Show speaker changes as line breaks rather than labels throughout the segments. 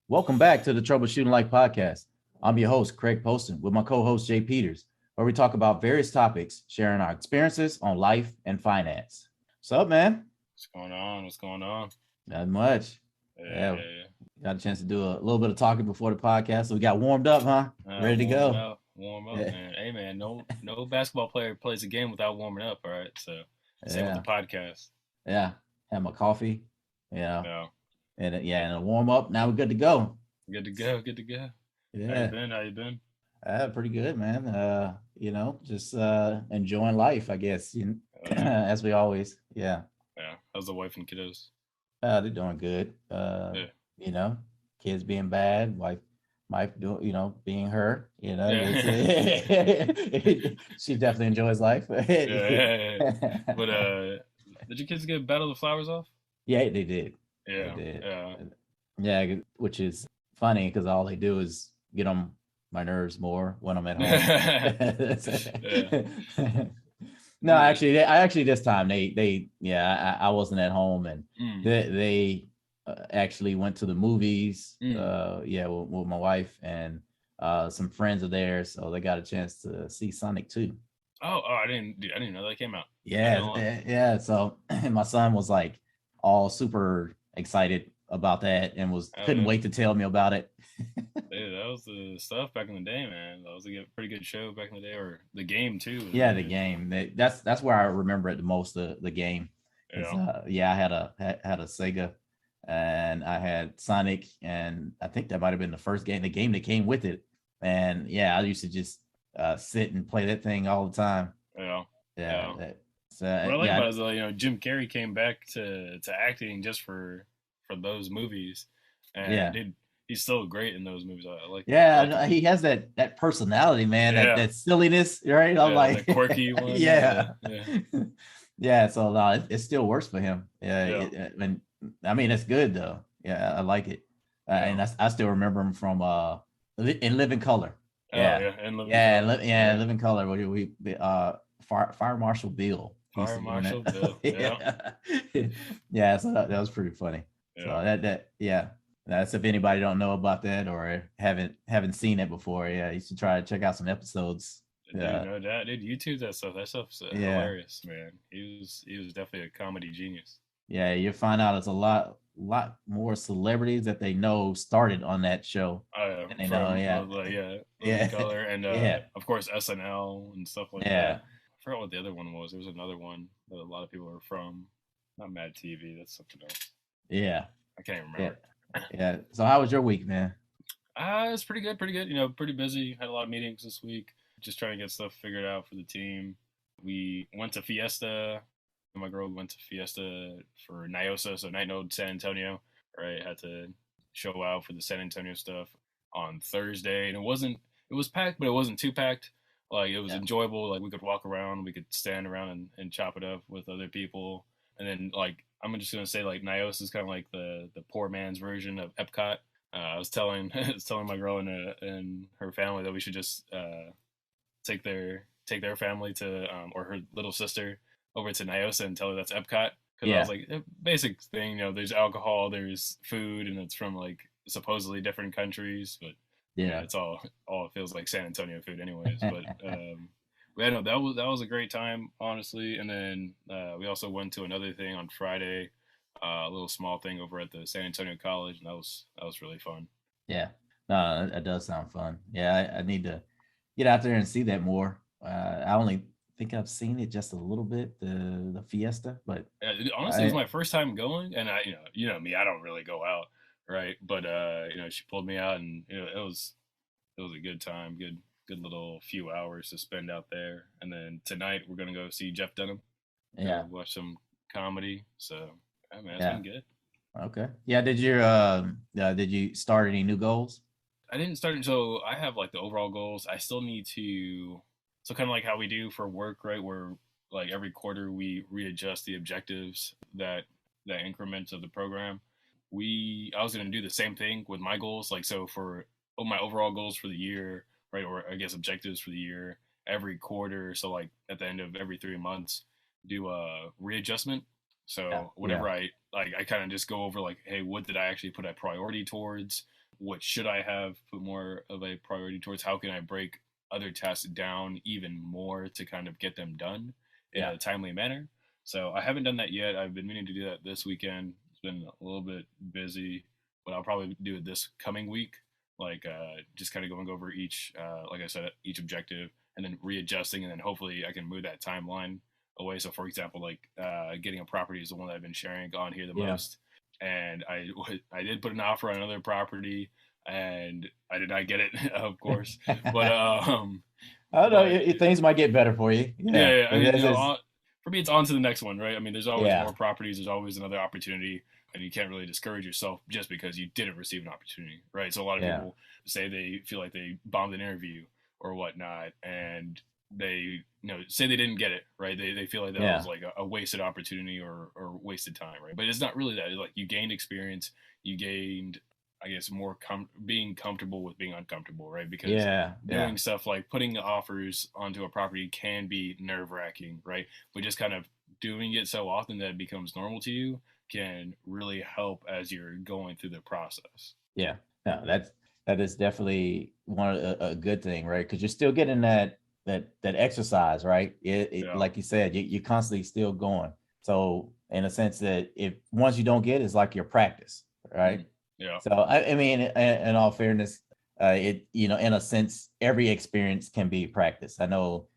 Welcome back to the Troubleshooting Life Podcast. I'm your host, Craig Poston, with my co-host, Jay Peters, where we talk about various topics, sharing our experiences on life and finance. What's up, man?
What's going on? What's going on?
Not much.
Yeah,
Yeah, got a chance to do a little bit of talking before the podcast, so we got warmed up, huh? Ready to
warming
go.
up, warm up,
Yeah,
man. Hey, man, no basketball player plays a game without warming up. All right, so same with the
yeah,
podcast.
yeah. Have my coffee, yeah,
Yeah,
and a warm up. Now we're good to go.
good to go, good to go. How you
Yeah,
been? How you been?
pretty good, man. Just enjoying life, I guess. As we always, yeah.
Yeah. How's the wife and kiddos?
They're doing good.
Yeah,
You know, kids being bad, wife doing, being her.
yeah,
She definitely enjoys life.
yeah. But did your kids get Battle of the Flowers off?
Yeah, they did. They
Yeah,
did.
yeah,
Yeah, which is funny because all they do is get on my nerves more when I'm at home.
yeah.
No, actually, this time I wasn't at home, and
Mm,
they actually went to the movies.
mm.
With my wife and some friends of theirs, so they got a chance to see Sonic 2.
I didn't know that came out. Not
Yeah,
gonna lie.
yeah. So my son was like all super excited about that and was
Oh
couldn't
yeah.
wait to tell me about it.
Dude, that was the stuff back in the day, man. That was a pretty good show back in the day, or the game too. Was
Yeah,
really
the
good.
game. That's where I remember it the most. The game is
Yeah.
I had a Sega, and I had Sonic, and I think that might have been the game that came with it. And yeah, I used to just sit and play that thing all the time.
Yeah.
Yeah,
Yeah.
so
What I like
yeah,
about it is, Jim Carrey came back to acting just for those movies, and
yeah,
dude, he's still great in those movies. I
yeah.
like him.
He has that personality, man. That
Yeah.
that silliness, right? I'm
Yeah.
like,
The quirky one. Yeah.
yeah,
Yeah.
yeah. So no, it still works for him. Yeah,
Yeah.
and I mean, it's good though. Yeah, I like it,
Yeah.
and I still remember him from in Living Color.
Oh
Yeah,
yeah. And Living
yeah,
Color.
yeah,
Yeah.
Living Color. Fire Marshal Bill. He used to
Fire
be on
Marshal
it.
Bill. Yeah.
Yeah, yeah. So that was pretty funny. So
Yeah.
that yeah. That's if anybody don't know about that or haven't seen it before. Yeah, you should try to check out some episodes.
Dude,
Yeah,
no doubt. Dude, YouTube that stuff. That stuff's
yeah,
hilarious, man. He was definitely a comedy genius.
yeah. You'll find out it's a lot more celebrities that they know started on that show. And they know,
From
yeah,
Living
yeah,
Color, and
yeah,
of course SNL and stuff like that.
yeah,
I forgot what the other one was. There was another one that a lot of people are from. Not Mad TV. That's something else.
yeah,
I can't even
yeah,
remember.
yeah. So how was your week, man?
It's pretty good. Pretty good. Pretty busy. Had a lot of meetings this week. Just trying to get stuff figured out for the team. We went to Fiesta. My girl went to Fiesta for NIOSA, so Night Node San Antonio. Right, had to show out for the San Antonio stuff on Thursday, and it was packed, but it wasn't too packed. Like it was
Yeah,
enjoyable. Like we could walk around, we could stand around and chop it up with other people, and then like I'm just gonna say like NIOSA is kind of like the poor man's version of Epcot. I was telling I was telling my girl and her family that we should just take their family to or her little sister over to NIOSA and tell her that's Epcot, because I was
yeah,
like, basic thing, there's alcohol, there's food, and it's from like supposedly different countries, but
yeah,
it's all it feels like San Antonio food anyways. But yeah, no, that was a great time, honestly. And then we also went to another thing on Friday, a little small thing over at the San Antonio College, and that was really fun.
yeah. No, that does sound fun. Yeah, I need to get out there and see that more. I only think I've seen it just a little bit, the Fiesta, but
Honestly, it was
I
my first time going, and you know me, I don't really go out, right? But she pulled me out, and it was a good time, good little few hours to spend out there. And then tonight we're gonna go see Jeff Dunham,
yeah,
go watch some comedy. So yeah, man, it's
yeah.
been good.
Okay. Yeah. Did you start any new goals?
I didn't start so I have like the overall goals. I still need to, so kind of like how we do for work, right? Where like every quarter we readjust the objectives that increments of the program. I was going to do the same thing with my goals, like so for my overall goals for the year, right? Or I guess objectives for the year every quarter. So like at the end of every 3 months, do a readjustment.
Yeah.
So
Yeah.
whatever I like, I kind of just go over like, hey, what did I actually put a priority towards? what should I have put more of a priority towards? How can I break other tasks down even more to kind of get them done in
Yeah.
a timely manner? So I haven't done that yet. I've been meaning to do that this weekend. It's been a little bit busy, but I'll probably do it this coming week. Like just kind of going over each, like I said, each objective, and then readjusting, and then hopefully I can move that timeline away. So for example, like getting a property is the one that I've been sharing on here the most. And I did put an offer on another property, and I did not get it, of course. But
I don't know. Things might get better for you.
Yeah. I mean, for me, it's on to the next one, right? I mean, there's always
Yeah.
more properties. There's always another opportunity, and you can't really discourage yourself just because you didn't receive an opportunity, right? So a lot of people say they feel like they bombed an interview or whatnot, and they say they didn't get it, right? They feel like that was like a wasted opportunity or wasted time, right? But it's not really that. It's like you gained experience, you gained, I guess, more being comfortable with being uncomfortable, right? Because doing stuff like putting offers onto a property can be nerve-wracking, right? But just kind of doing it so often that it becomes normal to you can really help as you're going through the process.
Yeah, no, that is definitely a good thing, right? Because you're still getting that exercise, right? Like you said, you're constantly still going. So in a sense that if once you don't get it, it's like your practice, right?
Yeah.
So I mean, in all fairness, in a sense, every experience can be practice. I know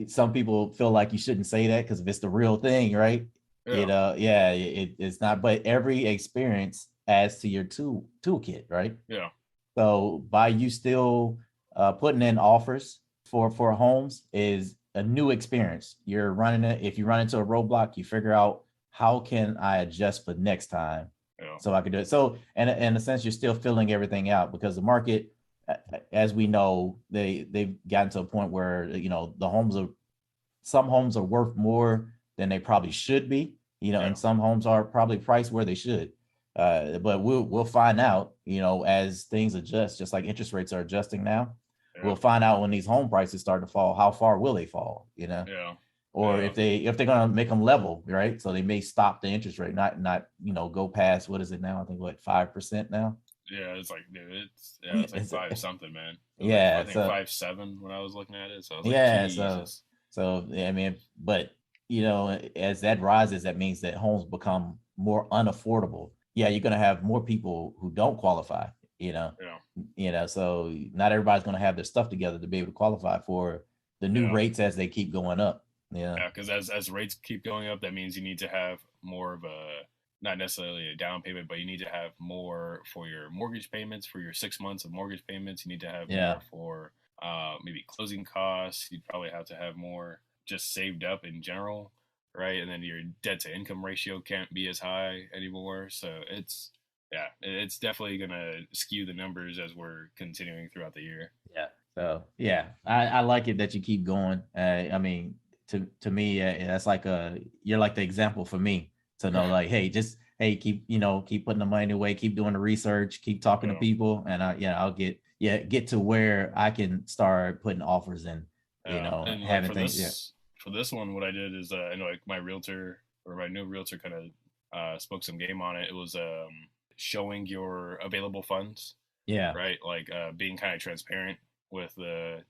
some people feel like you shouldn't say that because if it's the real thing, right? It's not. But every experience adds to your toolkit, right?
Yeah.
So by you still putting in offers for homes is a new experience. You're running it. If you run into a roadblock, you figure out how can I adjust for next time so I can do it. So in a sense, you're still filling everything out because the market, as we know, they've gotten to a point where some homes are worth more than they probably should be, and some homes are probably priced where they should. But we'll find out, as things adjust, just like interest rates are adjusting now. We'll find out when these home prices start to fall, how far will they fall, or if they're going to make them level, right? So they may stop the interest rate, not go past, what is it now? I think 5% now.
Yeah, it's like, dude, it's like 5 something, man.
Yeah,
I think 5.7 when I was looking at it. So I was
like,
Jesus.
So I mean, but as that rises, that means that homes become more unaffordable. Yeah, you're going to have more people who don't qualify, so not everybody's going to have their stuff together to be able to qualify for the new rates as they keep going up.
Yeah, because as rates keep going up, that means you need to have more of not necessarily a down payment, but you need to have more for your mortgage payments, for your 6 months of mortgage payments. You need to have more for maybe closing costs. You'd probably have to have more just saved up in general, right? And then your debt to income ratio can't be as high anymore. So it's definitely going to skew the numbers as we're continuing throughout the year.
Yeah. So I like it that you keep going. I mean, to me, that's like you're like the example for me to know, like, keep putting the money away, keep doing the research, keep talking to people, and I'll get to where I can start putting offers in,
and
having
for
things.
For this one, what I did is like my realtor or my new realtor kind of spoke some game on it. It was showing your available funds. Right. Like being kind of transparent with the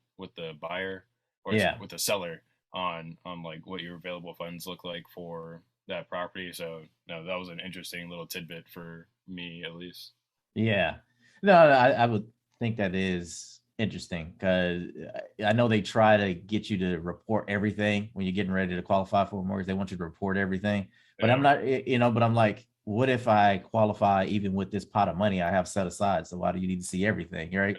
buyer or with the seller on like what your available funds look like for that property. So that was an interesting little tidbit for me, at least.
Yeah. No, I would think that is interesting because I know they try to get you to report everything when you're getting ready to qualify for a mortgage. They want you to report everything, but I'm not, but I'm like, what if I qualify even with this pot of money I have set aside? So why do you need to see everything, right?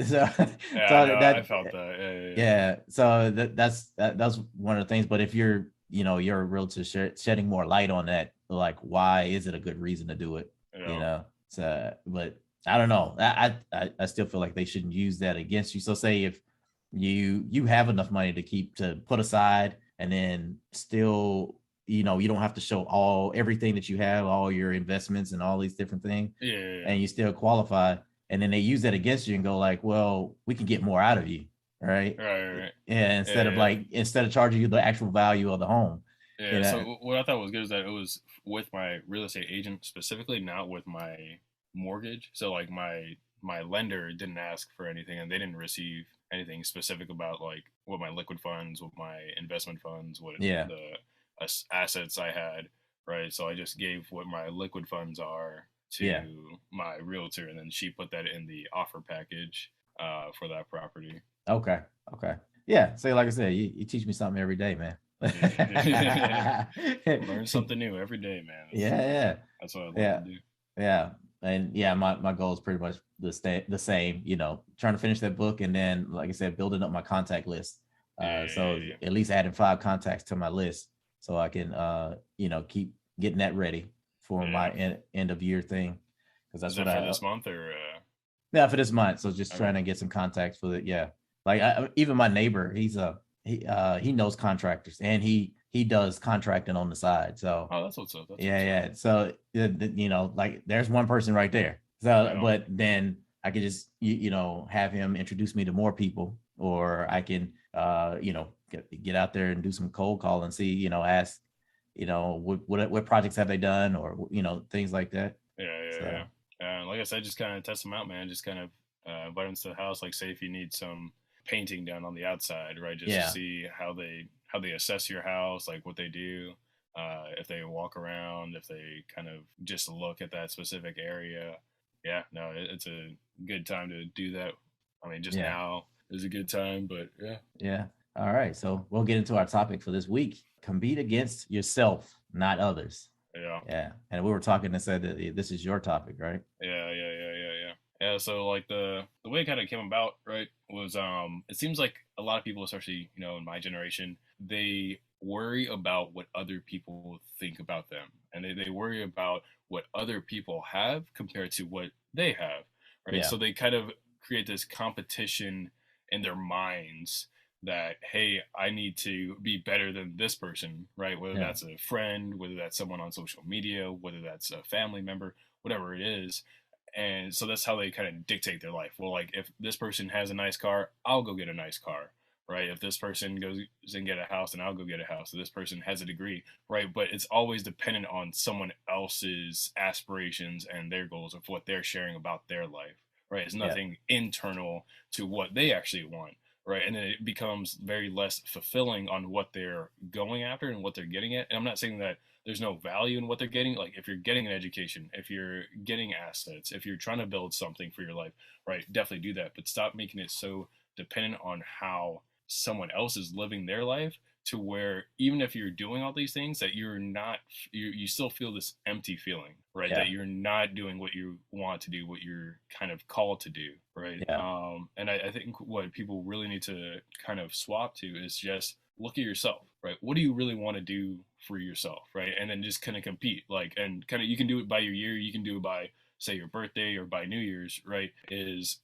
So
I felt that.
So that's one of the things. But if you're a realtor shedding more light on that, like, why is it a good reason to do it? So, but I don't know. I still feel like they shouldn't use that against you. So say if you have enough money to put aside, and then still, you don't have to show everything that you have, all your investments and all these different things, and you still qualify. And then they use that against you and go like, well, we can get more out of you. Right. Yeah. Instead of charging you the actual value of the home.
Yeah. So what I thought was good is that it was with my real estate agent specifically, not with my mortgage. So like my lender didn't ask for anything, and they didn't receive anything specific about like what my liquid funds, what my investment funds, what
Yeah.
the assets I had, right? So I just gave what my liquid funds are
Yeah.
to my realtor, and then she put that in the offer package for that property.
Okay. Okay. Yeah. So like I said, you teach me something every day, man.
Learn something new every day, man.
Yeah.
That's what I love
Yeah.
to do.
Yeah. And yeah, my goal is pretty much the same, trying to finish that book, and then, like I said, building up my contact list. So
Yeah.
at least adding 5 contacts to my list so I can, keep getting that ready for my end of year thing. Because that's
Is that
what
for this month or?
Yeah, for this month. So just
Okay.
trying to get some contacts for it. Yeah. Like even my neighbor, he knows contractors, and he does contracting on the side. So
Oh, that's what's up. That's
yeah. So like there's one person right there. So,
Right on.
but then I could just have him introduce me to more people, or I can get out there and do some cold call and see, ask, what projects have they done, or things like that.
Yeah. Like I said, just kind of test them out, man. Just kind of invite them to the house. Like, say if you need some painting done on the outside, right? Just to see how they assess your house, like what they do, if they walk around, if they kind of just look at that specific area. Yeah, no, it's a good time to do that. I mean, just now is a good time, but yeah.
Yeah. All right. So we'll get into our topic for this week. Compete against yourself, not others. Yeah. And we were talking and said that this is your topic, right?
Yeah, so like the way it kind of came about, right, was it seems like a lot of people, especially, in my generation, they worry about what other people think about them. And they worry about what other people have compared to what they have. Right.
Yeah.
So they kind of create this competition in their minds that, hey, I need to be better than this person, right? Whether that's a friend, whether that's someone on social media, whether that's a family member, whatever it is. And so that's how they kind of dictate their life. Well, like if this person has a nice car, I'll go get a nice car, right? If this person goes and get a house, then I'll go get a house. If this person has a degree, right? But it's always dependent on someone else's aspirations and their goals of what they're sharing about their life, right? It's nothing internal to what they actually want. Right. And then it becomes very less fulfilling on what they're going after and what they're getting at. And I'm not saying that there's no value in what they're getting. Like if you're getting an education, if you're getting assets, if you're trying to build something for your life, right, definitely do that. But stop making it so dependent on how someone else is living their life, to where even if you're doing all these things, that you're not, you still feel this empty feeling, right? That you're not doing what you want to do, what you're kind of called to do, right? And I think what people really need to kind of swap to is just look at yourself, right? What do you really want to do for yourself, right? And then just kind of compete, like, and kind of, you can do it by your year, you can do it by, say, your birthday, or by New Year's, right? Is,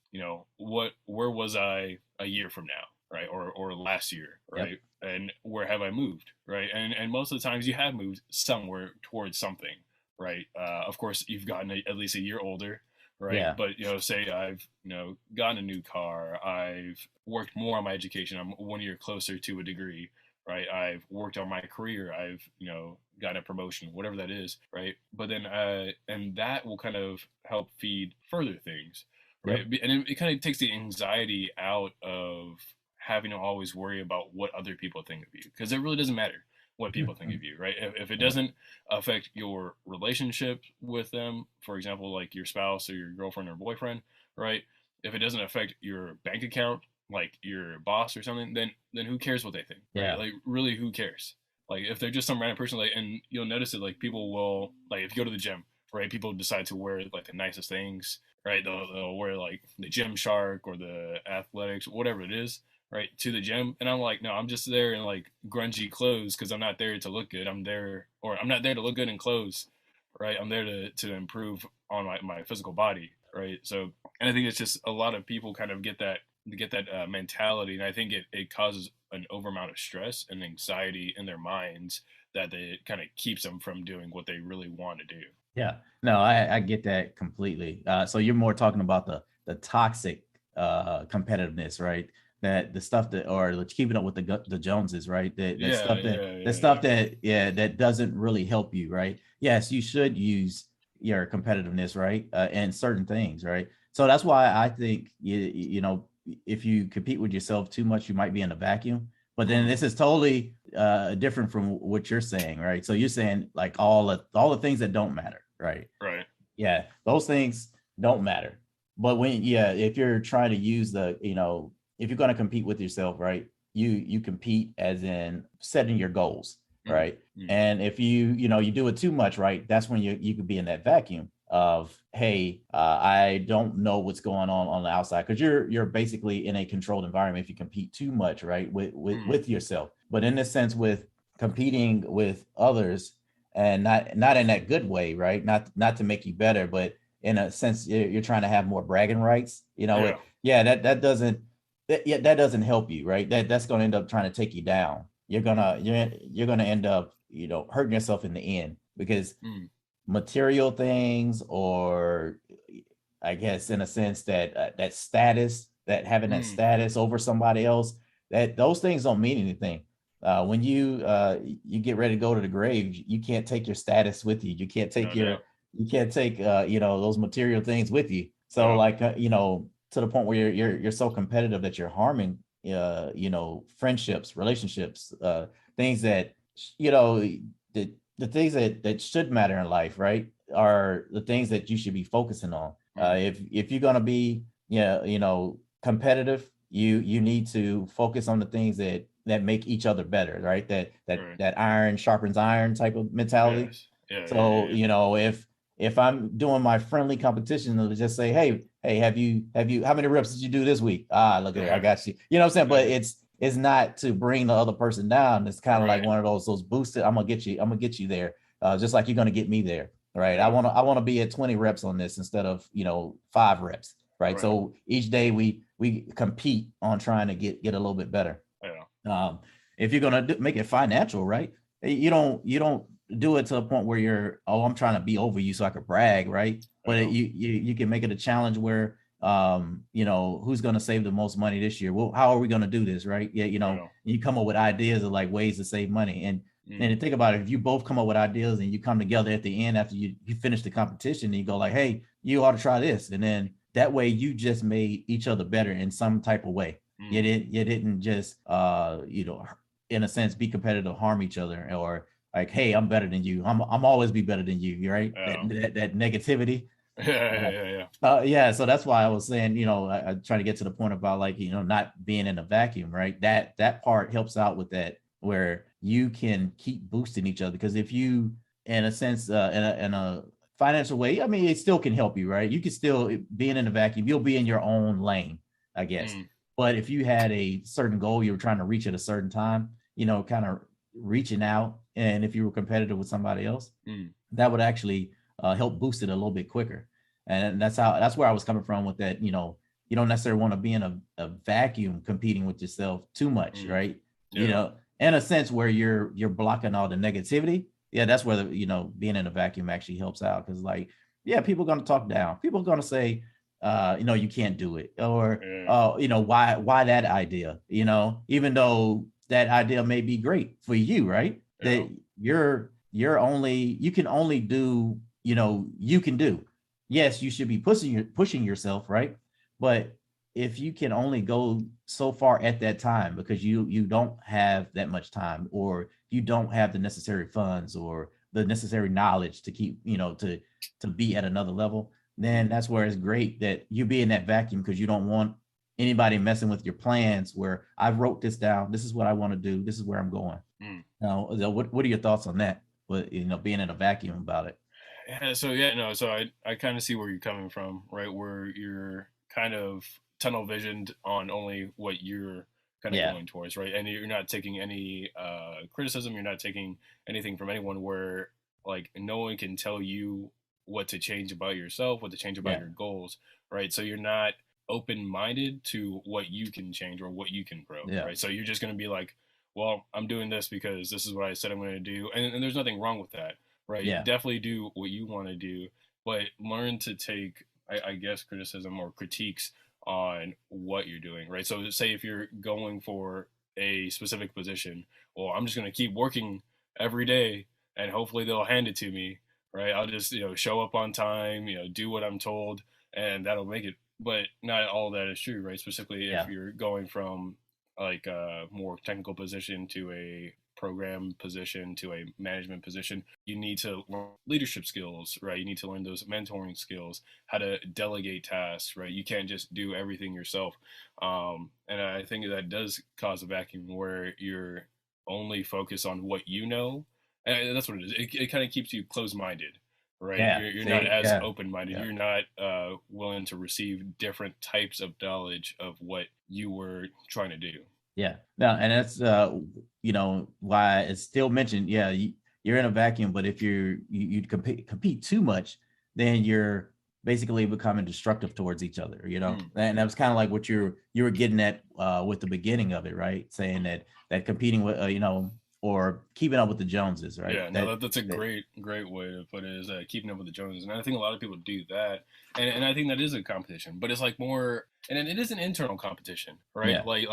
where was I a year from now? Right. Or last year. Right. Yep. And where have I moved? Right. And most of the times you have moved somewhere towards something. Right. Of course, you've gotten at least a year older. Right. Yeah. But, say I've, gotten a new car. I've worked more on my education. I'm 1 year closer to a degree. Right. I've worked on my career. I've, gotten a promotion, whatever that is. Right. But then and that will kind of help feed further things. Right. Yep. And it kind of takes the anxiety out of having to always worry about what other people think of you, because it really doesn't matter what people think of you, right? If it doesn't affect your relationship with them, for example, like your spouse or your girlfriend or boyfriend, right? If it doesn't affect your bank account, like your boss or something, then who cares what they think, right? Yeah. Like, really, who cares? Like, if they're just some random person, like, and you'll notice it, like, people will, like, if you go to the gym, right, people decide to wear like the nicest things, right? They'll wear like the Gym Shark or the Athletics, whatever it is, right, to the gym. And I'm like, no, I'm just there in like grungy clothes, because I'm not there to look good. I'm not there to look good in clothes, right? I'm there to improve on my physical body, right? So, and I think it's just a lot of people kind of get that mentality, and I think it causes an over amount of stress and anxiety in their minds that it kind of keeps them from doing what they really want to do.
Yeah, no, I get that completely. So you're more talking about the toxic competitiveness, right? That the stuff that, or keeping up with the Joneses, right? That stuff that doesn't really help you, right? Yes, you should use your competitiveness, right? And certain things, right? So that's why I think if you compete with yourself too much, you might be in a vacuum. But then this is totally different from what you're saying, right? So you're saying like all the things that don't matter, right?
Right.
Yeah, those things don't matter. But if you're trying to use if you're going to compete with yourself, right? You compete as in setting your goals, right? And if you do it too much, right? That's when you could be in that vacuum of, hey, I don't know what's going on the outside, because you're basically in a controlled environment if you compete too much, right? With yourself. But in this sense, with competing with others, and not in that good way, right? Not to make you better, but in a sense, you're trying to have more bragging rights. That doesn't help you, right? That's going to end up trying to take you down. You're gonna end up hurting yourself in the end, because material things, or I guess in a sense that status, that having that status over somebody else, that those things don't mean anything. When you get ready to go to the grave, you can't take your status with you. You can't take those material things with you. So to the point where you're so competitive that you're harming friendships, relationships, things that the things that should matter in life, right, are the things that you should be focusing on. If you're going to be competitive, you need to focus on the things that make each other better, right? That iron sharpens iron type of mentality.
Yes. Yeah,
So
yeah.
if I'm doing my friendly competition, to just say, hey, have you how many reps did you do this week? Look at there, I got you. You know what I'm saying? But it's not to bring the other person down. It's kind of like one of those boosted. I'm gonna get you there, just like you're gonna get me there, right? I want to be at 20 reps on this instead of 5 reps, right? So each day we compete on trying to get a little bit better. If you're gonna make it financial, right? You don't do it to a point where I'm trying to be over you so I could brag, right? But you can make it a challenge where who's going to save the most money this year? Well, how are we going to do this, right? You come up with ideas of like ways to save money, and think about it. If you both come up with ideas and you come together at the end after you finish the competition, and you go like, hey, you ought to try this, and then that way you just made each other better in some type of way. You didn't just in a sense be competitive, harm each other, or like, hey, I'm better than you. I'm always be better than you, right? That negativity. So that's why I was saying, I try to get to the point about like, not being in a vacuum, right? That part helps out with that, where you can keep boosting each other. Because if you, in a sense, in a financial way, I mean, it still can help you, right? You can still, being in a vacuum, you'll be in your own lane, I guess. But if you had a certain goal you were trying to reach at a certain time, kind of reaching out, and if you were competitive with somebody else, that would actually help boost it a little bit quicker. And that's where I was coming from with that. You don't necessarily want to be in a vacuum competing with yourself too much, right? In a sense where you're blocking all the negativity. That's where being in a vacuum actually helps out, because people are going to talk down. People are going to say, you can't do it, or why that idea, even though that idea may be great for you, right? That you can only do, you can do. Yes, you should be pushing yourself, right? But if you can only go so far at that time, because you don't have that much time, or you don't have the necessary funds or the necessary knowledge to keep, to be at another level, then that's where it's great that you be in that vacuum, because you don't want anybody messing with your plans, where I wrote this down, this is what I want to do, this is where I'm going. Now, what are your thoughts on that? But being in a vacuum about it.
So I kind of see where you're coming from, right? Where you're kind of tunnel visioned on only what you're kind of going towards, right? And you're not taking any criticism, you're not taking anything from anyone, where like no one can tell you what to change about yourself, what to change about your goals, right? So you're not open-minded to what you can change or what you can grow, right? So you're just going to be like, well, I'm doing this because this is what I said I'm going to do, and there's nothing wrong with that, right? Definitely do what you want to do, but learn to take, I guess, criticism or critiques on what you're doing, right? So say if you're going for a specific position, well, I'm just going to keep working every day and hopefully they'll hand it to me, right? I'll just, show up on time, do what I'm told, and that'll make it. But not all that is true, right? Specifically if
Yeah.
you're going from like a more technical position to a program position to a management position, you need to learn leadership skills, right? You need to learn those mentoring skills, how to delegate tasks, right? You can't just do everything yourself. And I think that does cause a vacuum where you're only focused on what you know. And that's what it is. It kind of keeps you closed-minded, right?
Yeah.
You're not
See,
as
yeah.
open-minded.
Yeah.
You're not willing to receive different types of knowledge of what you were trying to do.
Yeah. No, and that's why it's still mentioned. Yeah, you're in a vacuum, but if you compete too much, then you're basically becoming destructive towards each other. And that was kind of like what you were getting at with the beginning of it, right? Saying that competing with or keeping up with the Joneses, right?
Yeah, no, that's a great way to put it, is keeping up with the Joneses. And I think a lot of people do that. And I think that is a competition, but it's like more, and it is an internal competition, right?
Yeah.
Like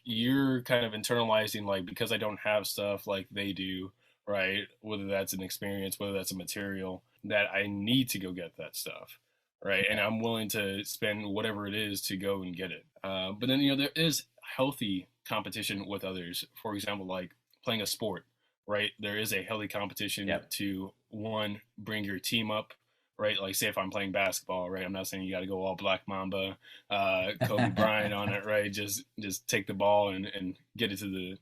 you're kind of internalizing, like, because I don't have stuff like they do, right? Whether that's an experience, whether that's a material, that I need to go get that stuff, right? And I'm willing to spend whatever it is to go and get it. But then, there is healthy competition with others. For example, like playing a sport, right? There is a healthy competition to, one, bring your team up, right? Like, say if I'm playing basketball, right? I'm not saying you got to go all Black Mamba, Kobe Bryant on it, right? Just take the ball and get it to the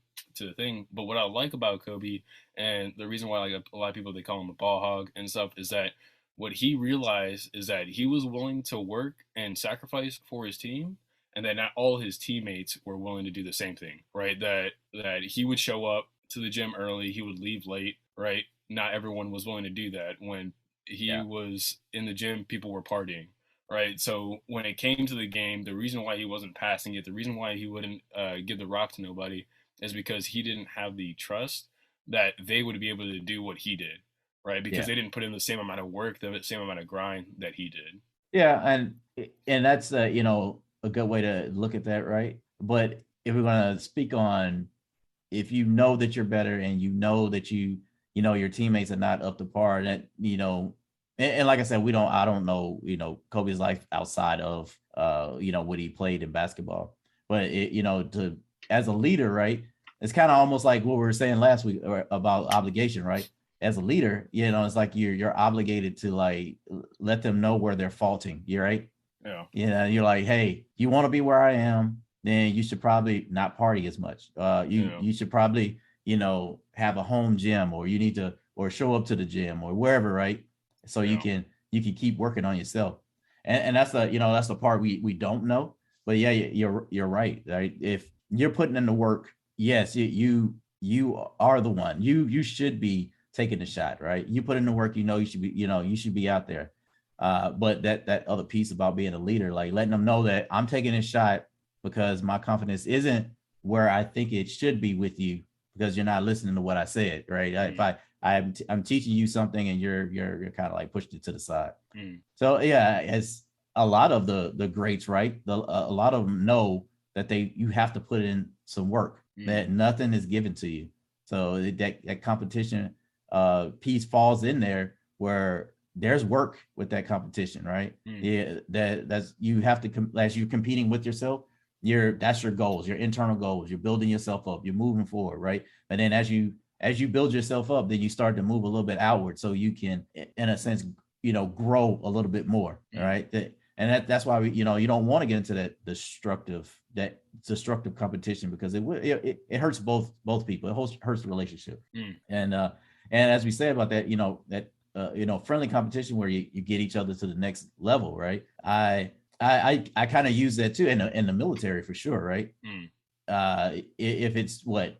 thing. But what I like about Kobe, and the reason why, like, a lot of people, they call him a ball hog and stuff, is that what he realized is that he was willing to work and sacrifice for his team, and that not all his teammates were willing to do the same thing, right? That he would show up to the gym early, he would leave late, right? Not everyone was willing to do that. When he was in the gym, people were partying, right? So when it came to the game, the reason why he wasn't passing it, the reason why he wouldn't give the rock to nobody, is because he didn't have the trust that they would be able to do what he did, right? Because they didn't put in the same amount of work, the same amount of grind that he did.
Yeah, and that's a good way to look at that, right? But if we're gonna speak on, if you know that you're better and you know that your teammates are not up to par, that and like I said, I don't know Kobe's life outside of what he played in basketball, but to, as a leader, right, it's kind of almost like what we were saying last week about obligation, right? As a leader, it's like you're obligated to, like, let them know where they're faulting. You're right.
Yeah.
You're like, hey, you want to be where I am, then you should probably not party as much. You should probably, have a home gym, or you need to, or show up to the gym or wherever, right? So you can keep working on yourself. And that's that's the part we don't know. But yeah, you're right. Right. If you're putting in the work, yes, you are the one. You should be taking the shot, right? You put in the work, you should be out there. But that other piece about being a leader, like letting them know that I'm taking a shot because my confidence isn't where I think it should be with you, because you're not listening to what I said, right? If I'm teaching you something and you're kind of like pushed it to the side. So yeah, as a lot of the greats, right? A lot of them know that you have to put in some work, that nothing is given to you. So that competition piece falls in there, where there's work with that competition, right? Yeah, that's, you have to, as you're competing with yourself, that's your goals, your internal goals. You're building yourself up. You're moving forward, right? And then as you build yourself up, then you start to move a little bit outward, so you can, in a sense, grow a little bit more, right? And that's why you don't want to get into that destructive competition, because it hurts both people. It hurts the relationship. And as we say about that, friendly competition where you get each other to the next level, right? I kind of use that too in the military, for sure, right? If it's what,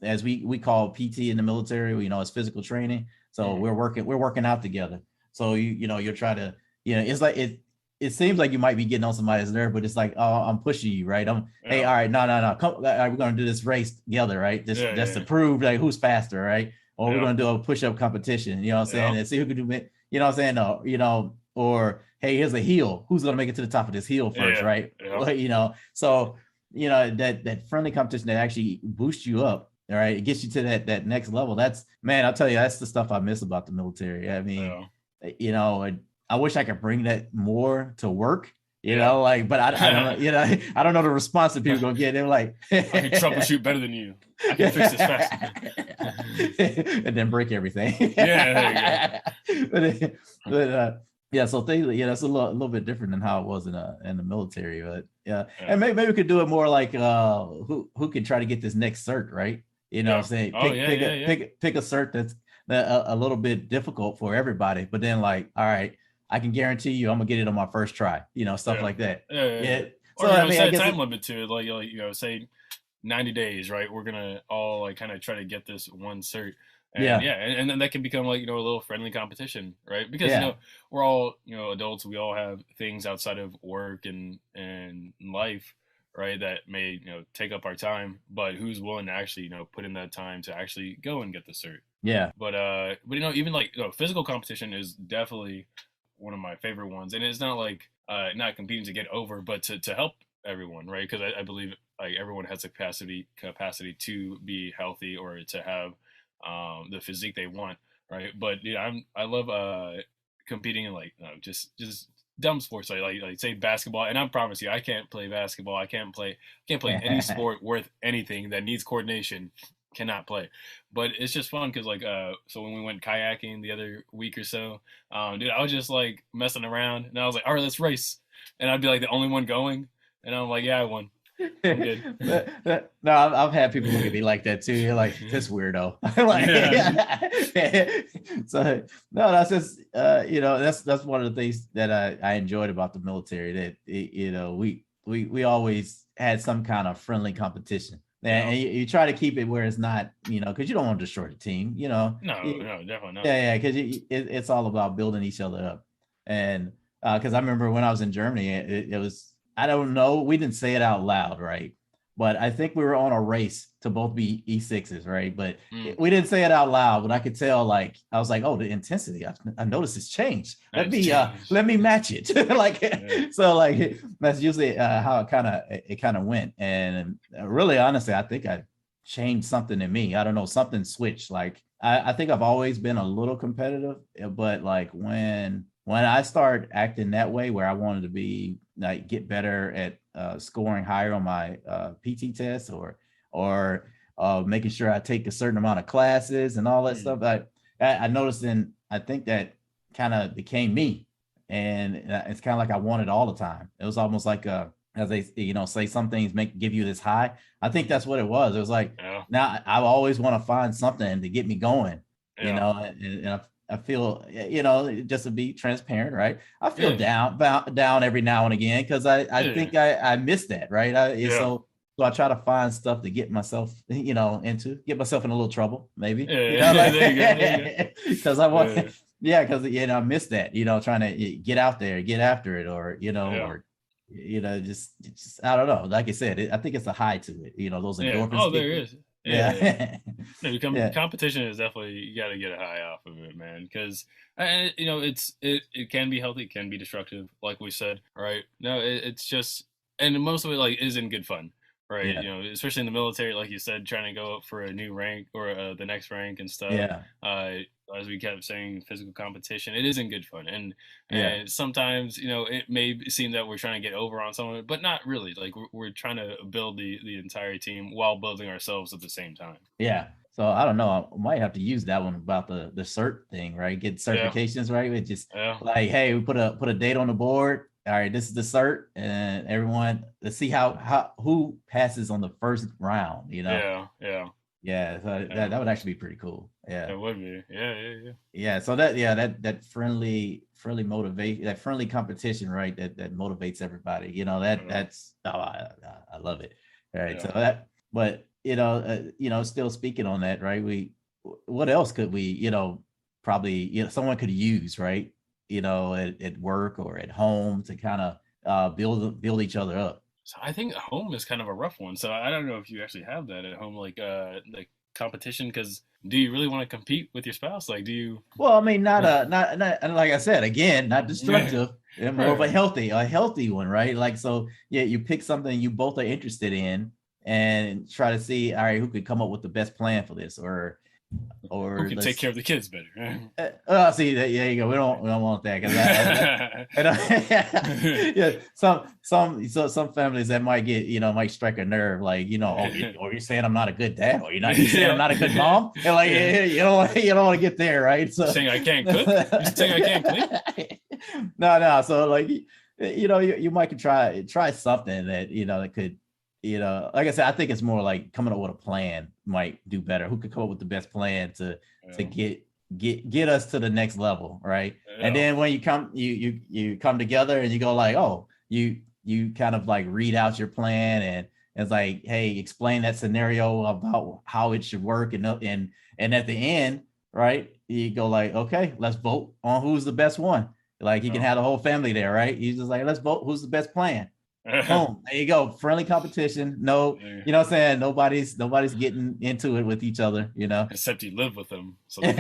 as we call PT in the military, it's physical training. So we're working out together. So you're trying to, it's like it seems like you might be getting on somebody's nerve, but it's like, oh, I'm pushing you, right? Hey, all right, no, come, we're gonna do this race together, right? Just to prove, like, who's faster, right? Or we're gonna do a push-up competition, you know what I'm saying? And see who can do it, you know what I'm saying? Or hey, here's a hill. Who's gonna make it to the top of this hill first, right? So that friendly competition that actually boosts you up, All right. It gets you to that next level. That's, man, I'll tell you, that's the stuff I miss about the military. I mean, I wish I could bring that more to work, like, but I don't know, I don't know the response that people gonna get. They're like,
I can troubleshoot better than you. I can fix this faster.
And then break everything.
Yeah, there you
go. But so things, that's a little bit different than how it was in the military. But and maybe we could do it more like who can try to get this next cert, right? Say pick a cert that's a little bit difficult for everybody, but then like, all right, I can guarantee you I'm gonna get it on my first try, stuff like that.
So I mean, set a time limit to it, like say 90 days, right? We're gonna all like kind of try to get this one cert. And and then that can become like, a little friendly competition, right? Because we're all, adults, we all have things outside of work and life, right, that may take up our time, but who's willing to actually put in that time to actually go and get the cert. But even like physical competition is definitely one of my favorite ones, and it's not like not competing to get over, but to help everyone, right? Because I believe like everyone has the capacity to be healthy or to have the physique they want, right? But I love competing in like just dumb sports like say basketball, and I promise you I can't play basketball. I can't play any sport worth anything that needs coordination. Cannot play, but it's just fun because like so when we went kayaking the other week or so, I was just like messing around, and I was like, all right, let's race, and I'd be like the only one going, and I'm like, yeah, I won. I'm good.
No, I've had people look at me like that too. You're like, this weirdo. So no, that's just that's one of the things that I enjoyed about the military, that we always had some kind of friendly competition. And you try to keep it where it's not, because you don't want to destroy the team, No,
definitely not.
Yeah, because it's all about building each other up. And because I remember when I was in Germany, it was, I don't know, we didn't say it out loud, right? But I think we were on a race to both be E6s, right? But we didn't say it out loud, but I could tell, like, I was like, oh, the intensity, I noticed it's changed. Let me match it. So like, that's usually how it kind of went. And really, honestly, I think I changed something in me. I don't know, something switched. Like, I think I've always been a little competitive, but like when I started acting that way, where I wanted to be like get better at scoring higher on my PT test or making sure I take a certain amount of classes and all that stuff, I noticed, and I think that kind of became me, and it's kind of like I want it all the time. It was almost like as they say, some things give you this high. I think that's what it was. It was like, now I always want to find something to get me going, and I feel, just to be transparent, right? I feel down every now and again, because I think I miss that, right? So I try to find stuff to get myself, get myself in a little trouble, maybe. Because I want, because I miss that, trying to get out there, get after it, or or just I don't know. Like I said, I think it's a high to it. Those endorphins.
Oh, there is. Competition is definitely, you got to get a high off of it, man, because it can be healthy, it can be destructive, like we said, right? No, it's just, and most of it like is in good fun, right? Especially in the military, like you said, trying to go up for a new rank or the next rank and stuff. As we kept saying, physical competition, it is in good fun, and sometimes it may seem that we're trying to get over on someone, but not really. Like we're trying to build the entire team while building ourselves at the same time.
So I don't know, I might have to use that one about the cert thing, right? Get certifications, right? It just like, hey, we put a date on the board. All right, this is the cert, and everyone, let's see who passes on the first round. So that would actually be pretty cool.
It would be.
So that friendly motivation, that friendly competition, right? That motivates everybody. That's I love it. All right. So that, but still speaking on that, right? What else could we, probably, someone could use, right? At work or at home to kind of build each other up.
So I think home is kind of a rough one. So I don't know if you actually have that at home, like competition, because do you really want to compete with your spouse? Like, do you?
Well, I mean, not like I said, again, not destructive, more of a healthy one, right? Like, so you pick something you both are interested in, and try to see, all right, who could come up with the best plan for this, or
who can take care of the kids better.
See that, there you go. We don't want that, because yeah, some families that might get, might strike a nerve, like, or you're saying I'm not a good dad, or you saying I'm not a good mom, and like, you don't want to get there, right? So
saying I can't cook, you're saying I can't clean.
No. So like, you might try something that that could, like I said, I think it's more like coming up with a plan might do better. Who could come up with the best plan to get us to the next level, right? Yeah. And then when you come together and you go like, oh, you kind of like read out your plan, and it's like, hey, explain that scenario about how it should work, and at the end, right, you go like, okay, let's vote on who's the best one. Like, you can have the whole family there, right? You just like, let's vote who's the best plan. Boom, there you go. Friendly competition. No, you know what I'm saying? Nobody's getting into it with each other,
except you live with them. So
but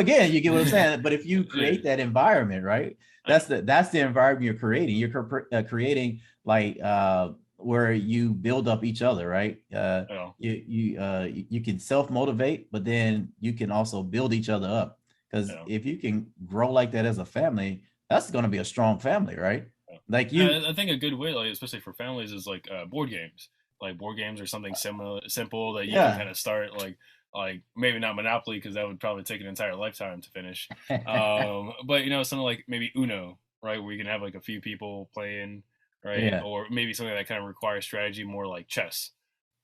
again, you get what I'm saying. But if you create that environment, right, that's the environment you're creating. You're creating like where you build up each other, right? You can self-motivate, but then you can also build each other up, because if you can grow like that as a family, that's going to be a strong family, right? Like
I think a good way, like especially for families, is like board games. Like board games or something simple that you can kind of start, like maybe not Monopoly, because that would probably take an entire lifetime to finish. But something like maybe Uno, right, where you can have like a few people playing, right? Yeah. Or maybe something that kind of requires strategy, more like chess,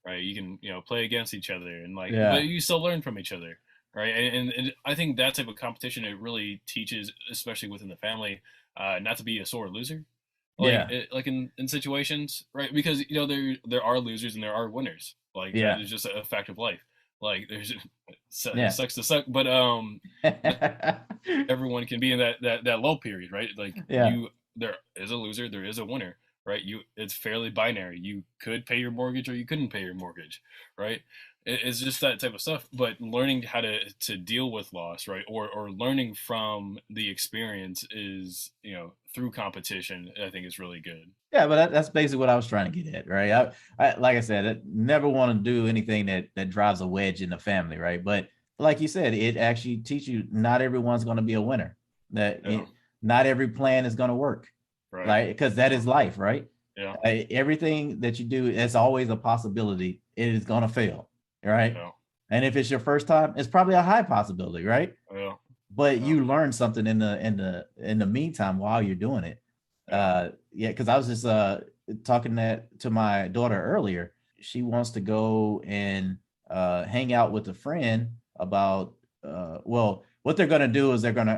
right? You can play against each other, and but you still learn from each other, right? And I think that type of competition, it really teaches, especially within the family, not to be a sore loser. Like in situations, right? Because there are losers and there are winners. Like that is just a fact of life. Like there's sucks to suck, but everyone can be in that low period, right? Like there is a loser, there is a winner, right? It's fairly binary. You could pay your mortgage or you couldn't pay your mortgage, right? It's just that type of stuff. But learning how to deal with loss, right, or learning from the experience is through competition, I think is really good.
Yeah, but that's basically what I was trying to get at, right? I like I said, I never want to do anything that drives a wedge in the family, right? But like you said, it actually teaches you not everyone's going to be a winner. Not every plan is going to work, right? Because that is life, right?
Yeah.
Everything that you do, it's always a possibility it is going to fail, right? Yeah. And if it's your first time, it's probably a high possibility, right?
Yeah.
But you learn something in the meantime while you're doing it. Because I was just talking to my daughter earlier. She wants to go and hang out with a friend about what they're gonna do is they're kind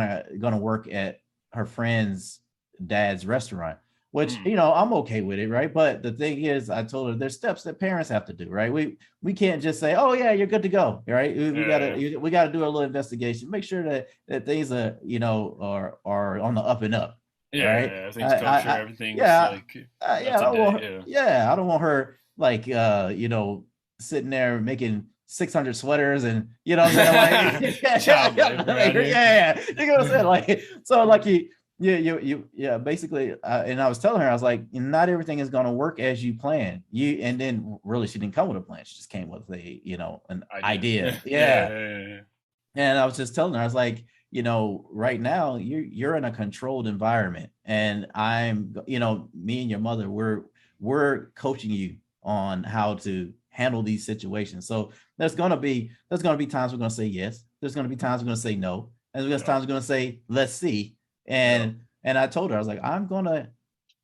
of gonna work at her friend's dad's restaurant, which I'm okay with it, right? But the thing is, I told her there's steps that parents have to do, right? We can't just say, oh yeah, you're good to go, right? We gotta do a little investigation, make sure that things are are on the up and up. Right?
Everything's kosher, everything's
I don't want her like sitting there making 600 sweaters and you know what I'm saying, like you know what I'm saying, like so like you basically and I was telling her, I was like, not everything is going to work as you plan. And then really she didn't come with a plan, she just came with an idea. And I was just telling her, I was like, right now you're in a controlled environment, and I'm me and your mother, we're coaching you on how to handle these situations. So there's going to be times we're going to say yes, there's going to be times we're going to say no, and there's times we're going to say let's see. And I told her, I was like, I'm gonna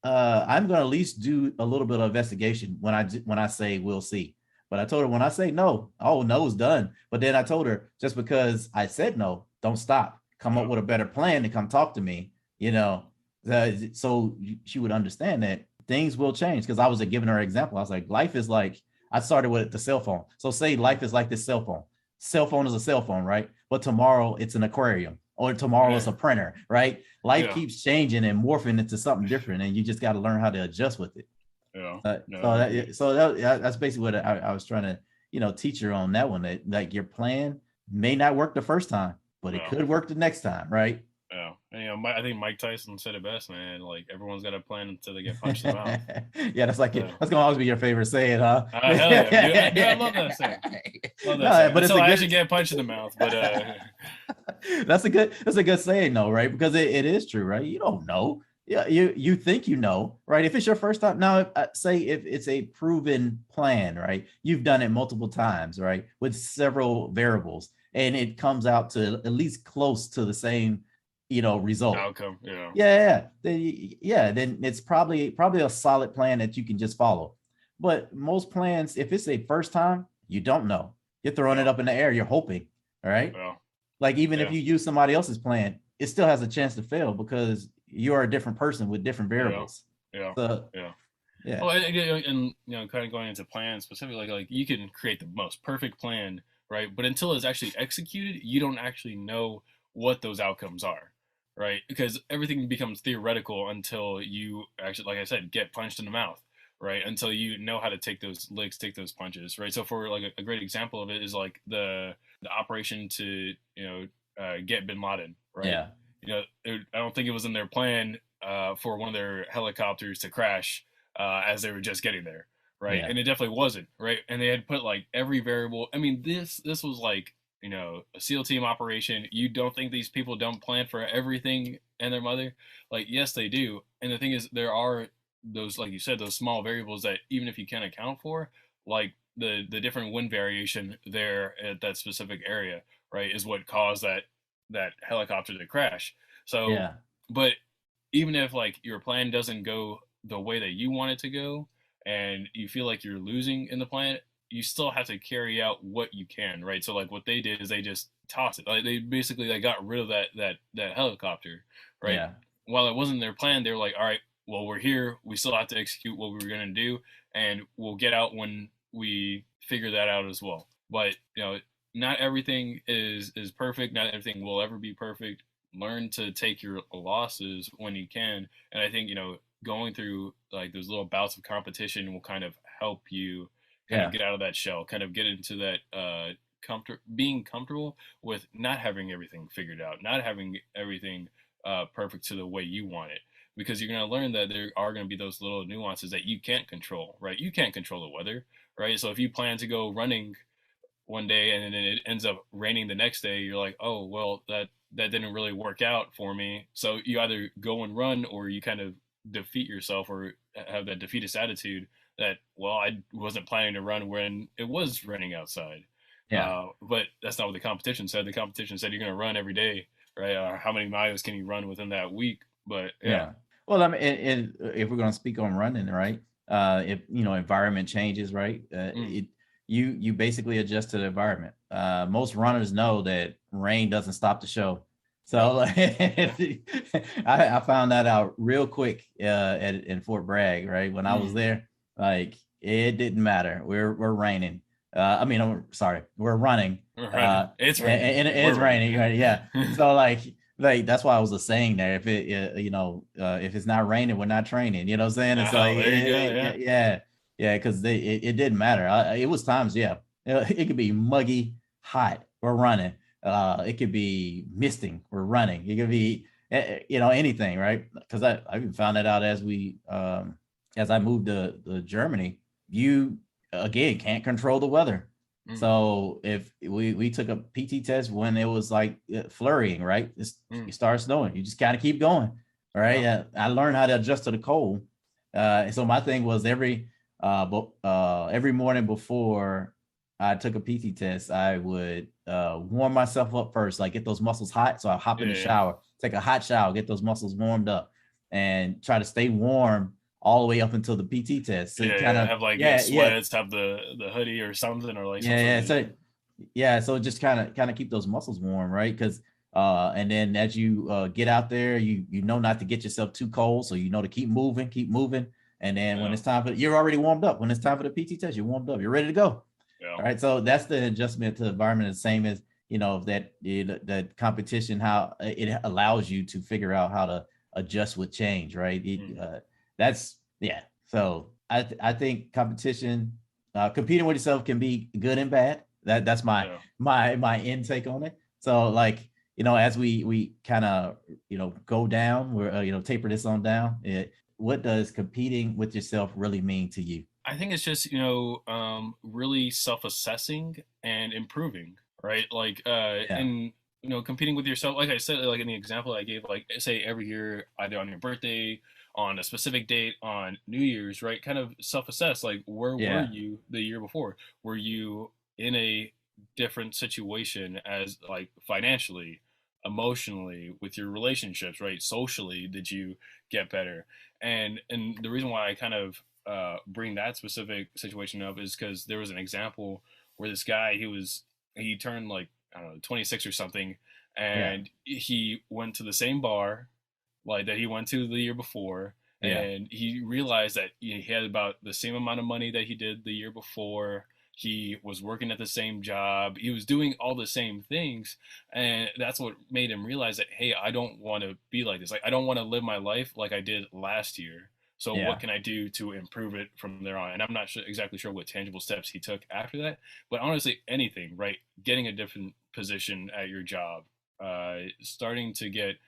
at least do a little bit of investigation when I say we'll see. But I told her, when I say no, no's done. But then I told her, just because I said no, don't stop. Come up with a better plan to come talk to me. So she would understand that things will change. Because I was giving her an example. I was like, life is like, I started with the cell phone. So say life is like this cell phone. Cell phone is a cell phone, right? But tomorrow it's an aquarium. Or tomorrow it's a printer, right? Life keeps changing and morphing into something different, and you just got to learn how to adjust with it. That's basically what I was trying to, teach her on that one. That like your plan may not work the first time, but it could work the next time, right?
I think Mike Tyson said it best, man. Like, everyone's got a plan until they get punched in the mouth.
Yeah, that's like
So,
that's gonna always be your favorite saying, huh?
hell yeah, dude, I love that saying. Love that
No,
saying.
but it's
Until
a
I
good.
actually get punched in the mouth, but
That's a good saying though, right? Because it is true, right? You don't know. Yeah, you think you know, right? If it's your first time, now say if it's a proven plan, right? You've done it multiple times, right? With several variables, and it comes out to at least close to the same, result.
outcome,
Then it's probably a solid plan that you can just follow. But most plans, if it's a first time, you don't know. You're throwing it
yeah,
up in the air. You're hoping, all right?
yeah,
Like even if
yeah,
you use somebody else's plan, it still has a chance to fail because you are a different person with different
yeah,
variables.
yeah,
So
yeah.
yeah,
Well, and kind of going into plans specifically, like you can create the most perfect plan, right? But until it's actually executed, you don't actually know what those outcomes are, right? Because everything becomes theoretical until you actually, like I said, get punched in the mouth, right? Until you know how to take those licks, take those punches, right? So for like a great example of it is like the operation to get Bin Laden, right?
yeah,
I don't think it was in their plan for one of their helicopters to crash as they were just getting there, right?
yeah,
And it definitely wasn't, right? And they had put like every variable. I mean, this was like a SEAL team operation. You don't think these people don't plan for everything and their mother? Like, yes, they do. And the thing is, there are those, like you said, those small variables that even if you can't account for, like the different wind variation there at that specific area, right, is what caused that helicopter to crash. So,
yeah,
but even if like your plan doesn't go the way that you want it to go and you feel like you're losing in the plan, you still have to carry out what you can, right? So like what they did is they just tossed it. Like they basically got rid of that helicopter, right?
yeah,
While it wasn't their plan, they were like, all right, well, we're here. We still have to execute what we were gonna do, and we'll get out when we figure that out as well. But not everything is perfect. Not everything will ever be perfect. Learn to take your losses when you can, and I think going through like those little bouts of competition will kind of help you kind of
yeah,
get out of that shell, kind of get into that being comfortable with not having everything figured out, not having everything perfect to the way you want it. Because you're going to learn that there are going to be those little nuances that you can't control, right? You can't control the weather, right? So if you plan to go running one day and then it ends up raining the next day, you're like, oh well, that didn't really work out for me. So you either go and run, or you kind of defeat yourself, or have that defeatist attitude that, well, I wasn't planning to run when it was raining outside.
yeah,
But that's not what the competition said. The competition said you're going to run every day, right? Or how many miles can you run within that week? But yeah,
yeah. Well, I mean, and if we're going to speak on running, right? If environment changes, right?
mm,
You basically adjust to the environment. Most runners know that rain doesn't stop the show. So
yep,
like, I found that out real quick in Fort Bragg, right? When I was
mm,
there, like it didn't matter. We're raining. I mean, I'm sorry, we're running.
we're running. It's raining.
And it
We're
is
running.
raining, right? Yeah. So like that's why I was just saying there. If if it's not raining, we're not training. You know what I'm saying? It's
Oh,
like
there you go. Yeah.
yeah, because it didn't matter. It was times, yeah. It could be muggy, hot. We're running. It could be misting. We're running. It could be anything, right? Because I even found that out as I moved to Germany. You again can't control the weather.
Mm,
So if we took a PT test when it was like flurrying, right?
mm,
You start snowing. You just kind of keep going, right?
yep.
I learned how to adjust to the cold. So my thing was every morning before I took a PT test, I would warm myself up first, like get those muscles hot. So I hop in
Yeah,
the
yeah.
shower, take a hot shower, get those muscles warmed up, and try to stay warm all the way up until the PT test. So
Yeah,
kind
yeah.
of
Have like
yeah,
sweats, have the hoodie or something, or like some sort
yeah.
of
So just kind of keep those muscles warm, right? Because and then as you get out there, you know not to get yourself too cold, so you know to keep moving. And then when
yeah,
it's time you're already warmed up. When it's time for the PT test, you're warmed up. You're ready to go.
yeah.
All right. So that's the adjustment to the environment. The same as that competition, how it allows you to figure out how to adjust with change, right?
Mm,
That's yeah. So I think competition, competing with yourself can be good and bad. That's my
yeah.
my intake on it. So like as we kind of, go down, we're, taper this on down. What does competing with yourself really mean to you?
I think it's just, really self-assessing and improving, right? Like,
Yeah.
and competing with yourself. Like I said, like in the example I gave, like say every year, either on your birthday, on a specific date, on New Year's, right? Kind of self-assess, like where were
Yeah.
you the year before? Were you in a different situation as like financially, emotionally, with your relationships, right? Socially, did you get better? And the reason why I kind of bring that specific situation up is because there was an example where this guy he turned like I don't know 26 or something,
Yeah.
and he went to the same bar like that he went to the year before,
Yeah.
and he realized that he had about the same amount of money that he did the year before. He was working at the same job. He was doing all the same things, and that's what made him realize that hey, I don't want to be like this. Like I don't want to live my life like I did last year. So what
Yeah.
can I do to improve it from there on? And I'm not exactly sure what tangible steps he took after that, but honestly, anything, right? Getting a different position at your job, starting to get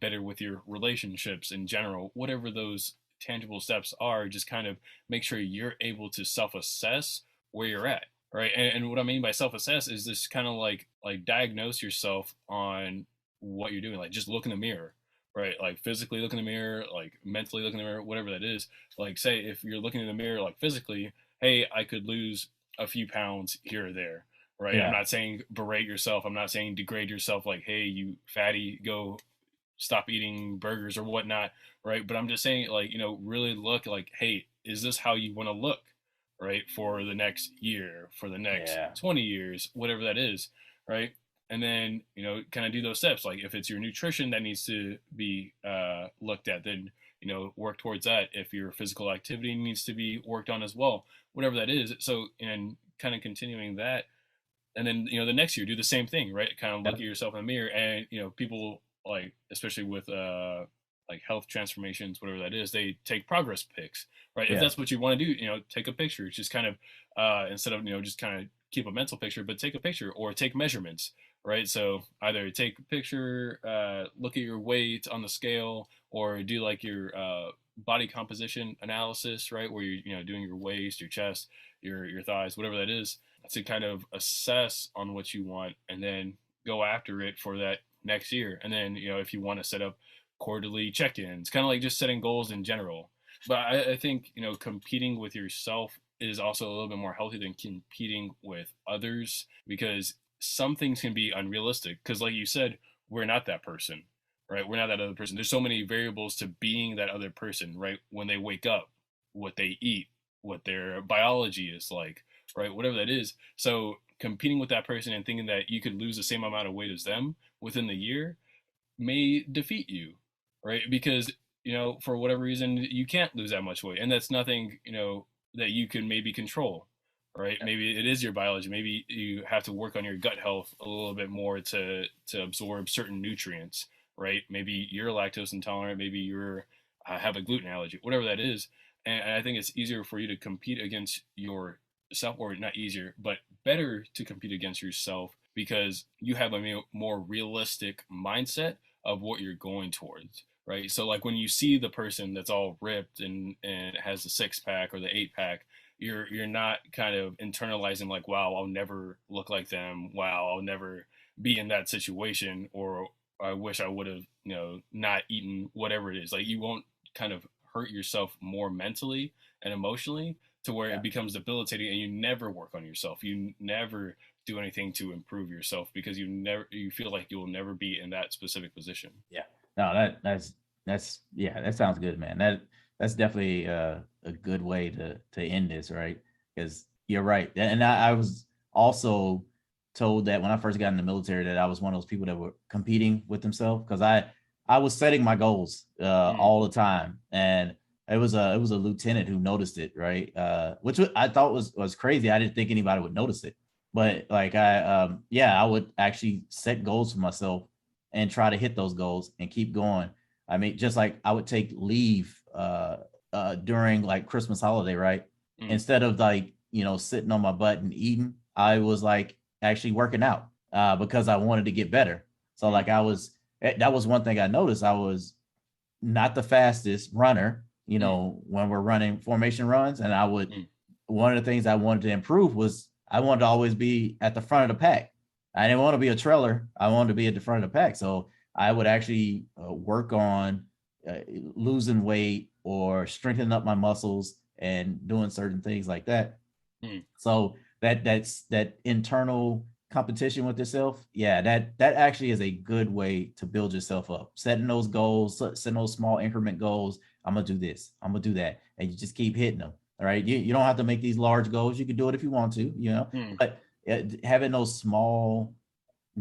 better with your relationships in general, whatever those tangible steps are, just kind of make sure you're able to self-assess where you're at, right? And what I mean by self-assess is this kind of like diagnose yourself on what you're doing. Like just look in the mirror, right? Like physically look in the mirror, like mentally look in the mirror, whatever that is. Like say if you're looking in the mirror like physically, hey, I could lose a few pounds here or there, right? I'm
Yeah.
not saying berate yourself. I'm not saying degrade yourself like, hey, you fatty, go stop eating burgers or whatnot, right? But I'm just saying, like, really look like, hey, is this how you want to look, right? For the next year, for the next
Yeah.
20 years, whatever that is, right? And then, kind of do those steps. Like, if it's your nutrition that needs to be looked at, then, work towards that. If your physical activity needs to be worked on as well, whatever that is. So, and kind of continuing that, and then the next year do the same thing, right? Kind of look at
Yep.
yourself in the mirror, and people like especially with like health transformations, whatever that is, they take progress pics, right? If
Yeah.
that's what you want to do, take a picture. Just kind of instead of just kind of keep a mental picture, but take a picture or take measurements, right? So either take a picture, look at your weight on the scale, or do like your body composition analysis, right? Where you're doing your waist, your chest, your thighs, whatever that is, to kind of assess on what you want and then go after it for that next year. And then, if you want to set up quarterly check-ins, kind of like just setting goals in general. But I think, competing with yourself is also a little bit more healthy than competing with others, because some things can be unrealistic. Because like you said, we're not that person, right? We're not that other person. There's so many variables to being that other person, right? When they wake up, what they eat, what their biology is like, right? Whatever that is. So competing with that person and thinking that you could lose the same amount of weight as them within the year may defeat you, right? Because, for whatever reason, you can't lose that much weight. And that's nothing, that you can maybe control, right? Maybe it is your biology. Maybe you have to work on your gut health a little bit more to absorb certain nutrients, right? Maybe you're lactose intolerant. Maybe you're have a gluten allergy, whatever that is. And I think it's easier for you to compete against yourself, or not easier, but better to compete against yourself because you have a more realistic mindset of what you're going towards, right? So like when you see the person that's all ripped and has the six pack or the eight pack, you're not kind of internalizing like, wow, I'll never look like them. Wow, I'll never be in that situation, or I wish I would have, not eaten whatever it is. Like you won't kind of hurt yourself more mentally and emotionally to where
Yeah.
it becomes debilitating, and you never work on yourself. You never do anything to improve yourself because you feel like you will never be in that specific position.
Yeah. No, that's yeah, that sounds good, man. That's definitely a good way to end this, right? Because you're right. And I was also told that when I first got in the military that I was one of those people that were competing with themselves, because I was setting my goals
Mm,
all the time. And it was a lieutenant who noticed it, right? Which I thought was crazy. I didn't think anybody would notice it. But like I would actually set goals for myself and try to hit those goals and keep going. I mean, just like I would take leave during like Christmas holiday, right?
mm,
Instead of like, sitting on my butt and eating, I was like actually working out because I wanted to get better. So like that was one thing I noticed. I was not the fastest runner, when we're running formation runs. And one of the things I wanted to improve was I wanted to always be at the front of the pack. I didn't want to be a trailer. I wanted to be at the front of the pack. So I would actually work on losing weight or strengthening up my muscles and doing certain things like that. So that's that internal competition with yourself. Yeah, that actually is a good way to build yourself up. Setting those goals, setting those small increment goals. I'm gonna do this. I'm gonna do that, and you just keep hitting them. All right, you don't have to make these large goals. You can do it if you want to, but having those small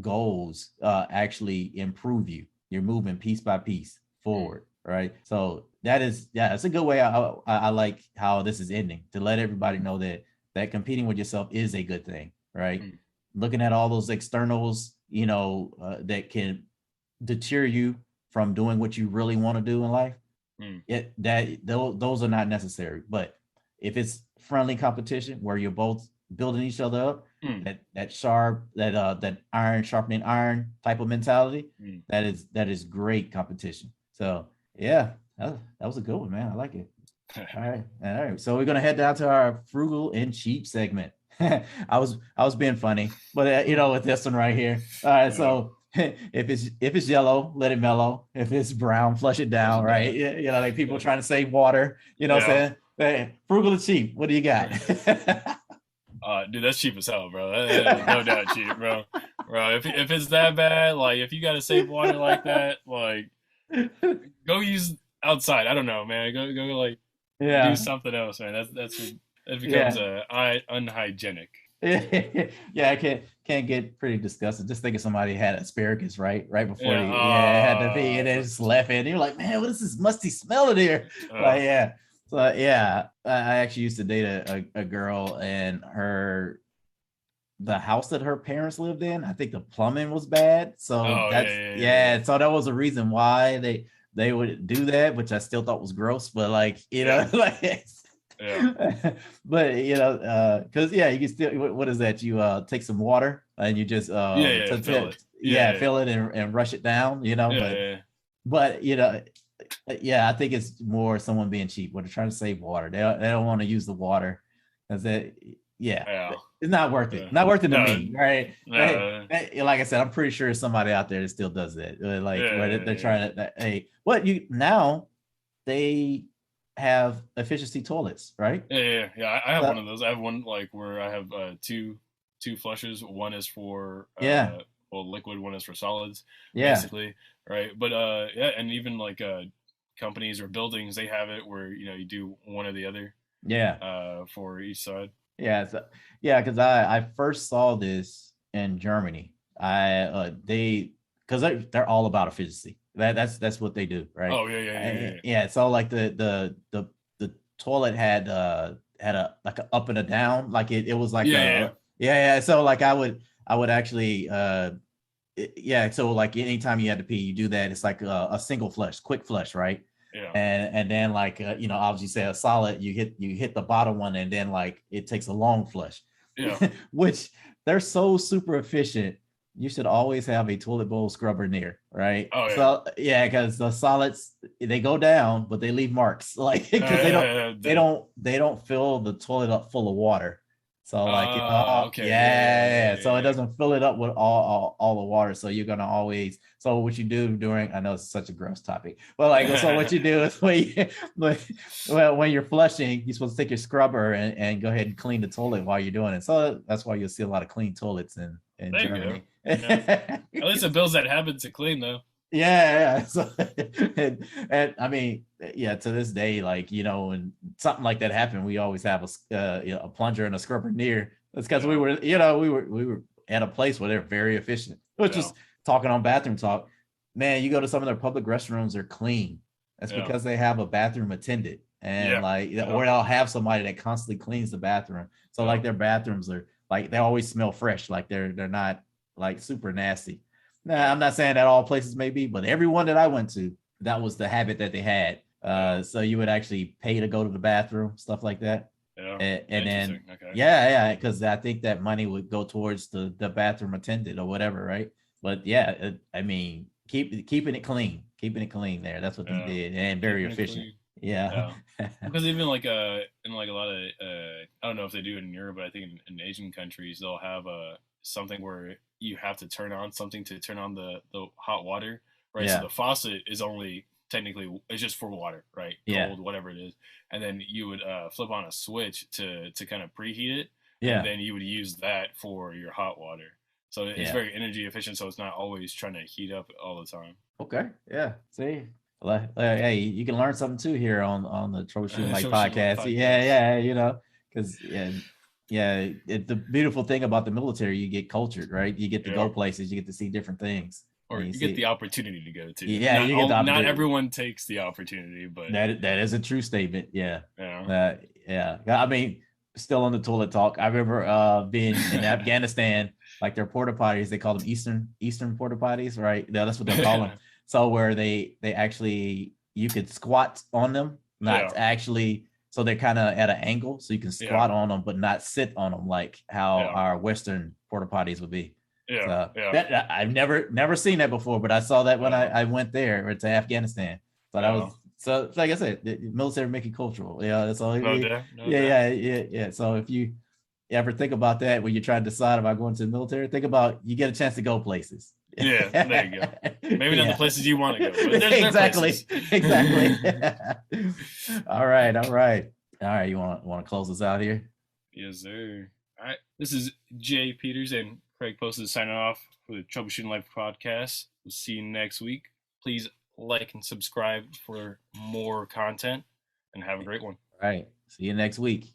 goals actually improve you. You're moving piece by piece forward, right? So it's a good way. I like how this is ending, to let everybody know that competing with yourself is a good thing, right? Looking at all those externals, that can deter you from doing what you really want to do in life. Those are not necessary. But if it's friendly competition where you're both building each other up, that iron sharpening iron type of mentality, that is great competition. So yeah, that was a good one, man. I like it. All right. So we're gonna head down to our frugal and cheap segment. I was being funny, but with this one right here. All right, so if it's yellow, let it mellow. If it's brown, flush it down, right? Like people trying to save water. What I'm saying? Hey, frugal and cheap. What do you got?
Dude, that's cheap as hell, bro. No doubt cheap, bro. Bro, if it's that bad, like if you gotta save water like that, like go use outside. I don't know, man. Go like do something else, man. It becomes unhygienic.
Yeah, I can't get pretty disgusted. Just thinking somebody had asparagus right before had to be, and then just left it. And you're like, man, what is this musty smell in here? So I actually used to date a girl, and the house that her parents lived in, I think the plumbing was bad. So so that was a reason why they would do that, which I still thought was gross, but like, but because you can still, what is that? You take some water and you just fill it and rush it down, but I think it's more someone being cheap when they're trying to save water. They don't want to use the water because it's not worth it. Not worth it to me, right? Like I said, I'm pretty sure somebody out there that still does that. Where they're trying to, now they have efficiency toilets, right?
I have one of those. I have one like where I have two flushes. One is for liquid, one is for solids, basically, right? But and even like companies or buildings, they have it where you do one or the other for each side.
Because I first saw this in Germany. Because they're all about efficiency. That's what they do, right?
Oh yeah.
So like the toilet had a like an up and a down, like it was like So like I would actually so like anytime you had to pee, you do that. It's like a single flush, quick flush, right? And then like obviously say a solid, you hit the bottom one, and then like it takes a long flush, which they're so super efficient. You should always have a toilet bowl scrubber near, right? So because the solids, they go down, but they leave marks, like because they don't fill the toilet up full of water. So like so it doesn't fill it up with all the water. So you're gonna always. So what you do during, I know it's such a gross topic, but like so what you do is when you're flushing, you're supposed to take your scrubber and go ahead and clean the toilet while you're doing it. So that's why you'll see a lot of clean toilets in Germany.
At least it builds that habit to clean, though.
So and I mean, to this day, like when something like that happened, we always have a plunger and a scrubber near. That's because we were at a place where they're very efficient. Which is talking on bathroom talk, man. You go to some of their public restrooms, they're clean. That's because they have a bathroom attendant, and or they'll have somebody that constantly cleans the bathroom. So like their bathrooms are like, they always smell fresh, like they're not like super nasty. Now, I'm not saying that all places may be, but everyone that I went to, that was the habit that they had. So you would actually pay to go to the bathroom, stuff like that. And then because I think that money would go towards the bathroom attendant or whatever, right? But yeah, I mean, keeping it clean there. That's what they did, and very
Keeping it
efficient.
clean.
Yeah.
Yeah. Because even like in like a lot of I don't know if they do it in Europe, but I think in Asian countries they'll have something where you have to turn on something to turn on the hot water, right? So
Yeah.
the faucet is only technically it's just for water, right?
Yeah.
Cold, whatever it is, and then you would flip on a switch to kind of preheat it, and
Yeah.
then you would use that for your hot water. So it's
Yeah.
very energy efficient, so it's not always trying to heat up all the time.
Okay. Yeah. See, hey, you can learn something too here on the Troubleshooting Life
Troubleshooting Life
podcast. Yeah.
Podcast.
Yeah. Because the beautiful thing about the military, you get cultured, right? You get to go places, you get to see different things.
Or you get the opportunity to go to.
Yeah, you get the opportunity.
Not everyone takes the opportunity, but
that is a true statement. Yeah.
Yeah.
Yeah. I mean, still on the toilet talk. I remember being in Afghanistan, like their porta potties, they call them Eastern porta potties, right? That's what they call them. So where they actually you could squat on them, not actually. So they're kind of at an angle, so you can squat on them, but not sit on them like how our Western porta potties would be.
Yeah,
That, I've never seen that before, but I saw that when I went there to Afghanistan. So that was so like I said, the military make it cultural. Yeah, that's all. Yeah. So if you ever think about that when you're trying to decide about going to the military, think about you get a chance to go places.
Yeah, there you go. Maybe not the places you want to go, but
exactly. All right. You want to close us out here?
Yes, sir. All right. This is Jay Peters and Craig Posted signing off for the Troubleshooting Life Podcast. We'll see you next week. Please like and subscribe for more content, and have a great one.
All right. See you next week.